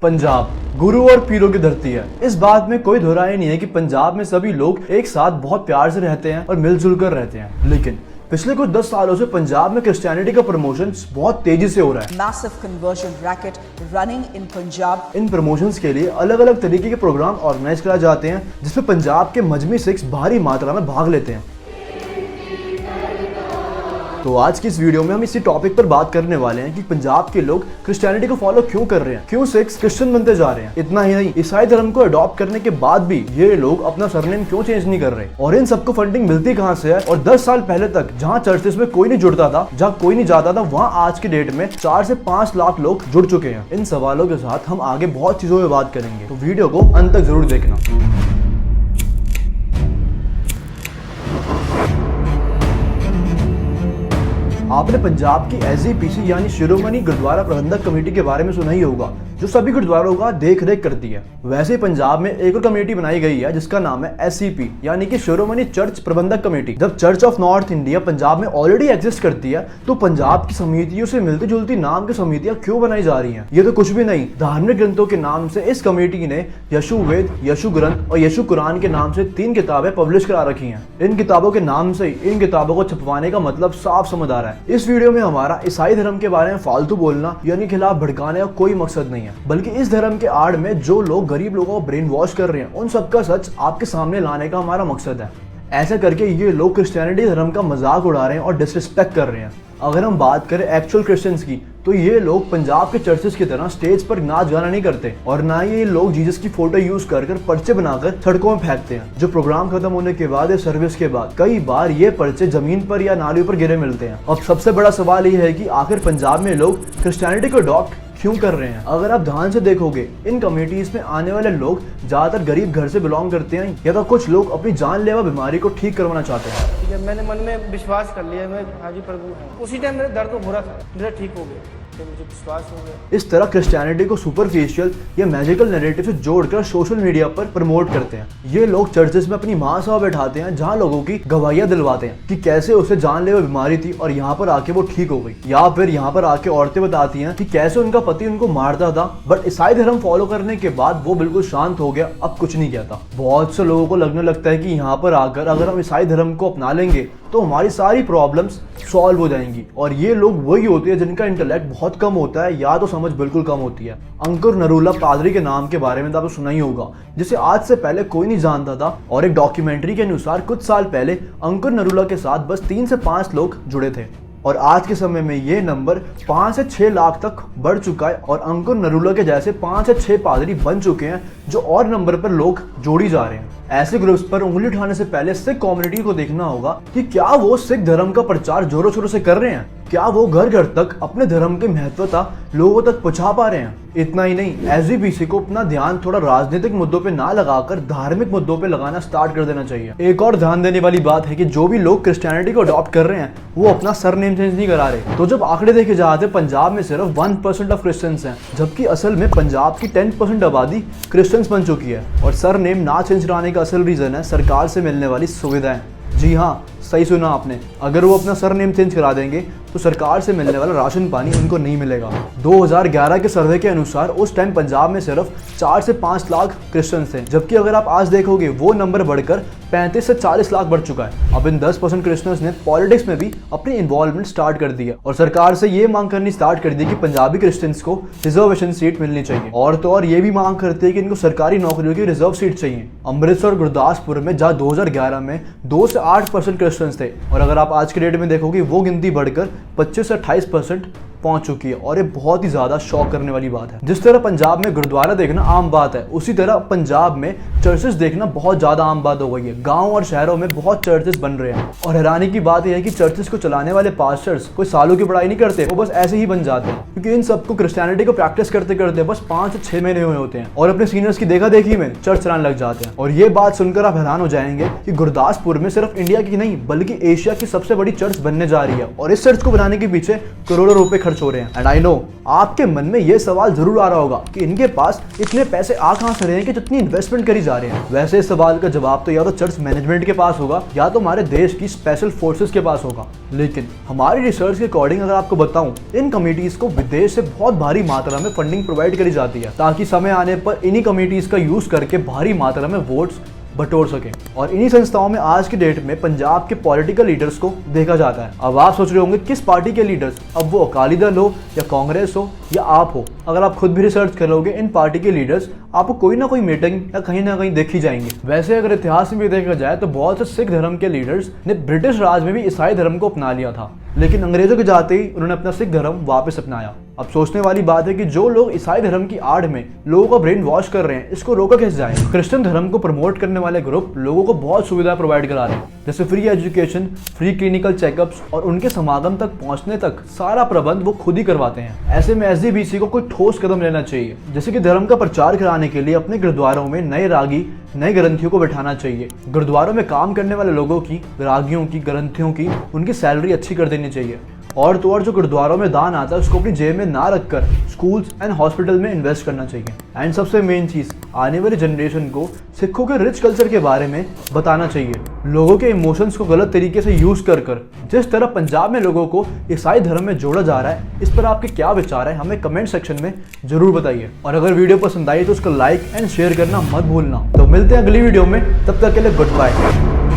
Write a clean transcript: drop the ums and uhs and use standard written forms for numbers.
पंजाब गुरु और पीरों की धरती है। इस बात में कोई दो राय नहीं है कि पंजाब में सभी लोग एक साथ बहुत प्यार से रहते हैं और मिलजुल कर रहते हैं। लेकिन पिछले कुछ 10 सालों से पंजाब में क्रिश्चियनिटी का प्रमोशन बहुत तेजी से हो रहा है। Massive conversion racket running in Punjab. In promotions के लिए अलग अलग तरीके के प्रोग्राम ऑर्गेनाइज कराए जाते हैं, जिसमें पंजाब के मजहबी सिख्स भारी मात्रा में भाग लेते हैं। तो आज की इस वीडियो में हम इसी टॉपिक पर बात करने वाले हैं कि पंजाब के लोग क्रिश्चियनिटी को फॉलो क्यों कर रहे हैं, क्यों सिख्स क्रिश्चियन बनते जा रहे हैं। इतना ही नहीं, ईसाई धर्म को अडॉप्ट करने के बाद भी ये लोग अपना सरनेम क्यों चेंज नहीं कर रहे, और इन सबको फंडिंग मिलती कहां से है। और 10 साल पहले तक जहां चर्चेस में कोई नहीं जुड़ता था, जहां कोई नहीं जाता था, वहां आज की डेट में 4 से 5 लाख लोग जुड़ चुके हैं। इन सवालों के साथ हम आगे बहुत चीजों में बात करेंगे, तो वीडियो को अंत तक जरूर देखना। आपने पंजाब की SGPC यानी शिरोमणि गुरुद्वारा प्रबंधक कमेटी के बारे में सुना ही होगा, जो सभी गुरुद्वारों का देख रेख करती है। वैसे ही पंजाब में एक और कमेटी बनाई गई है जिसका नाम है SCP यानी कि शिरोमणि चर्च प्रबंधक कमेटी। जब church of north India Punjab में ऑलरेडी एग्जिस्ट करती है, तो पंजाब की समितियों से मिलती जुलती नाम की समितियां क्यों बनाई जा रही हैं? ये तो कुछ भी नहीं, धार्मिक ग्रंथों के नाम से इस कमेटी ने यशु वेद, यशु ग्रंथ और यशु कुरान के नाम से 3 किताबें पब्लिश करा रखी हैं। इन किताबों के नाम से इन किताबों को छपवाने का मतलब साफ समझ आ रहा है। इस वीडियो में हमारा ईसाई धर्म के बारे में फालतू बोलना यानी खिलाफ भड़काने का कोई मकसद नहीं है, बल्कि इस धर्म के आड़ में जो लोग गरीब लोगों को ब्रेन वॉश कर रहे हैं, उन सबका सच आपके सामने लाने का हमारा मकसद है। ऐसा करके ये लोग क्रिश्चियनिटी धर्म का मजाक उड़ा रहे हैं और डिसरिस्पेक्ट कर रहे हैं। अगर हम बात करें एक्चुअल क्रिश्चियंस की, तो ये लोग पंजाब के चर्चेस की तरह स्टेज पर नाच गाना नहीं करते, और ना ही ये लोग जीसस की फोटो यूज कर पर्चे बनाकर सड़कों में फेंकते हैं। जो प्रोग्राम खत्म होने के बाद या सर्विस के बाद कई बार ये पर्चे जमीन पर या नालियों पर गिरे मिलते हैं। अब सबसे बड़ा सवाल ये है कि आखिर पंजाब में लोग क्रिश्चियनिटी को अडॉप्ट क्यों कर रहे हैं? अगर आप ध्यान से देखोगे, इन कम्युनिटीज में आने वाले लोग ज्यादातर गरीब घर से बिलोंग करते हैं, या तो कुछ लोग अपनी जानलेवा बीमारी को ठीक करवाना चाहते हैं। जब मैंने मन में विश्वास कर लिया मैं हाजी प्रभु हूँ, उसी टाइम मेरे दर्द हो रहा था, मेरा ठीक हो गया, तो मुझे विश्वास हो गया। इस तरह क्रिश्चियनिटी को सुपरफिशियल या मैजिकल नैरेटिव से जोड़कर सोशल मीडिया पर प्रमोट करते हैं। ये लोग चर्चेस में अपनी महासभा बैठाते हैं, जहां लोगों की गवाहियां दिलवाते हैं कि कैसे उसे जानलेवा बीमारी थी और यहाँ पर आके वो ठीक हो गई, या फिर यहाँ पर आके औरतें बताती हैं कि कैसे उनका पति उनको मारता था, बट ईसाई धर्म फॉलो करने के बाद वो बिल्कुल शांत हो गया, अब कुछ नहीं कहता। बहुत से लोगों को लगने लगता है कि यहाँ पर आकर अगर हम ईसाई धर्म को अपना लेंगे तो हमारी सारी प्रॉब्लम्स सॉल्व हो जाएंगी। और ये लोग वही होते हैं जिनका इंटेलेक्ट बहुत कम होता है या तो समझ बिल्कुल कम होती है। अंकुर नरूला पादरी के नाम के बारे में तो आपको सुना ही होगा, जिसे आज से पहले कोई नहीं जानता था, और एक डॉक्यूमेंट्री के अनुसार कुछ साल पहले अंकुर नरूला के साथ बस 3 से 5 लोग जुड़े थे, और आज के समय में ये नंबर 5 से 6 लाख तक बढ़ चुका है, और अंकुर नरूला के जैसे 5 से 6 पादरी बन चुके हैं, जो और नंबर पर लोग जोड़ी जा रहे हैं। ऐसे ग्रुप्स पर उंगली उठाने से पहले सिख कम्युनिटी को देखना होगा कि क्या वो सिख धर्म का प्रचार जोरों शोरों से कर रहे हैं, क्या वो घर घर तक अपने धर्म की महत्वता लोगों तक पहुंचा पा रहे हैं। इतना ही नहीं, SGPC को अपना ध्यान थोड़ा राजनीतिक मुद्दों पे ना लगाकर धार्मिक मुद्दों पे लगाना स्टार्ट कर देना चाहिए। एक और ध्यान देने वाली बात है कि जो भी लोग क्रिश्चियनिटी को अडॉप्ट कर रहे हैं, वो अपना सरनेम चेंज नहीं करा रहे। तो जब आंकड़े देखे जाते हैं, पंजाब में सिर्फ 1% ऑफ क्रिश्चियंस हैं, जबकि असल में पंजाब की 10% आबादी क्रिश्चियंस बन चुकी है। और सरनेम ना चेंज कराने का असल रीजन है सरकार से मिलने वाली सुविधाएं। जी हाँ, सही सुना आपने, अगर वो अपना सरनेम चेंज करा देंगे तो सरकार से मिलने वाला राशन पानी उनको नहीं मिलेगा। 2011 के सर्वे के अनुसार उस टाइम पंजाब में सिर्फ 4 से 5 लाख क्रिश्चियंस थे, जबकि अगर आप आज देखोगे वो नंबर बढ़कर 35 से 40 लाख बढ़ चुका है। अब इन 10% क्रिश्चियंस ने पॉलिटिक्स में भी अपनी इन्वॉल्वमेंट स्टार्ट कर दी है, और सरकार से ये मांग करनी स्टार्ट कर दी कि पंजाबी क्रिश्चियंस को रिजर्वेशन सीट मिलनी चाहिए, और तो और ये भी मांग करते हैं कि इनको सरकारी नौकरियों की रिजर्व सीट चाहिए। अमृतसर और गुरदासपुर में जहाँ 2011 में 2 से 8% क्रिश्चियंस थे, और अगर आप आज के डेट में देखोगे वो गिनती बढ़कर 25 से 28% पहुंच चुकी है, और ये बहुत ही ज्यादा शॉक करने वाली बात है। जिस तरह पंजाब में गुरुद्वारा देखना आम बात है, उसी तरह पंजाब में चर्चेस देखना बहुत ज्यादा आम बात हो गई है। गांव और शहरों में बहुत चर्चेस बन रहे हैं, और हैरानी की बात यह है कि चर्चेस को चलाने वाले पास्टर्स कोई सालों की पढ़ाई नहीं करते, वो बस ऐसे ही बन जाते हैं, क्योंकि इन सबको क्रिश्चियनिटी को प्रैक्टिस करते करते बस 5 से 6 महीने हुए होते हैं, और अपने सीनियर्स की देखा देखी में चर्च चलाने लग जाते हैं। और ये बात सुनकर आप हैरान हो जाएंगे कि गुरदासपुर में सिर्फ इंडिया की नहीं बल्कि एशिया की सबसे बड़ी चर्च बनने जा रही है, और इस चर्च को बनाने के पीछे करोड़ों रुपए खर्च हो रहे हैं। एंड आई नो आपके मन में ये सवाल जरूर आ रहा होगा कि इनके पास इतने पैसे आ कहां से रहे हैं कि जितनी इन्वेस्टमेंट करी जा रहे हैं। वैसे इस सवाल का जवाब तो या तो चर्च मैनेजमेंट के पास होगा या तो हमारे देश की स्पेशल फोर्सेस के पास होगा। लेकिन हमारी रिसर्च के अकॉर्डिंग अगर आपको बताऊं, इन कमिटीज को विदेश से बहुत भारी मात्रा में फंडिंग प्रोवाइड करी जाती है ताकि समय आने पर इन्हीं कमिटीज का यूज करके भारी मात्रा में वोट्स बटोर सके। और इन्हीं संस्थाओं में आज की डेट में पंजाब के पॉलिटिकल लीडर्स को देखा जाता है। अब आप सोच रहे होंगे किस पार्टी के लीडर्स, अब वो अकाली दल हो या कांग्रेस हो या आप हो। अगर आप खुद भी रिसर्च करोगे इन पार्टी के लीडर्स आपको कोई ना कोई मीटिंग या कहीं ना कहीं देखी जाएंगे। वैसे अगर इतिहास में भी देखा जाए तो बहुत से सिख धर्म के लीडर्स ने ब्रिटिश राज में भी ईसाई धर्म को अपना लिया था, लेकिन अंग्रेजों के जाते ही उन्होंने अपना सिख धर्म वापस अपनाया। अब सोचने वाली बात है कि जो लोग ईसाई धर्म की आड़ में लोगों का ब्रेन वॉश कर रहे हैं, इसको रोका कैसे जाए। क्रिश्चियन धर्म को प्रमोट करने वाले ग्रुप लोगों को बहुत सुविधा प्रोवाइड करा रहे हैं, जैसे free education, free clinical checkups और उनके समागम तक पहुंचने तक सारा प्रबंध वो खुद ही करवाते हैं। ऐसे में एसजीपीसी को कोई ठोस कदम लेना चाहिए, जैसे कि धर्म का प्रचार कराने के लिए अपने गुरुद्वारों में नए रागी, नए ग्रंथियों को बैठाना चाहिए। गुरुद्वारों में काम करने वाले लोगों की, रागियों की, ग्रंथियों की, उनकी सैलरी अच्छी कर देनी चाहिए। और तो और जो गुरुद्वारों में दान आता है उसको अपनी जेब में ना रखकर स्कूल्स एंड हॉस्पिटल में इन्वेस्ट करना चाहिए। एंड सबसे मेन चीज, आने वाली जनरेशन को सिखों के रिच कल्चर के बारे में बताना चाहिए। लोगों के इमोशंस को गलत तरीके से यूज कर जिस तरह पंजाब में लोगों को ईसाई धर्म में जोड़ा जा रहा है, इस पर आपके क्या विचार है हमें कमेंट सेक्शन में जरूर बताइए। और अगर वीडियो पसंद आई तो उसको लाइक एंड शेयर करना मत भूलना। तो मिलते हैं अगली वीडियो में, तब तक के लिए गुड बाय।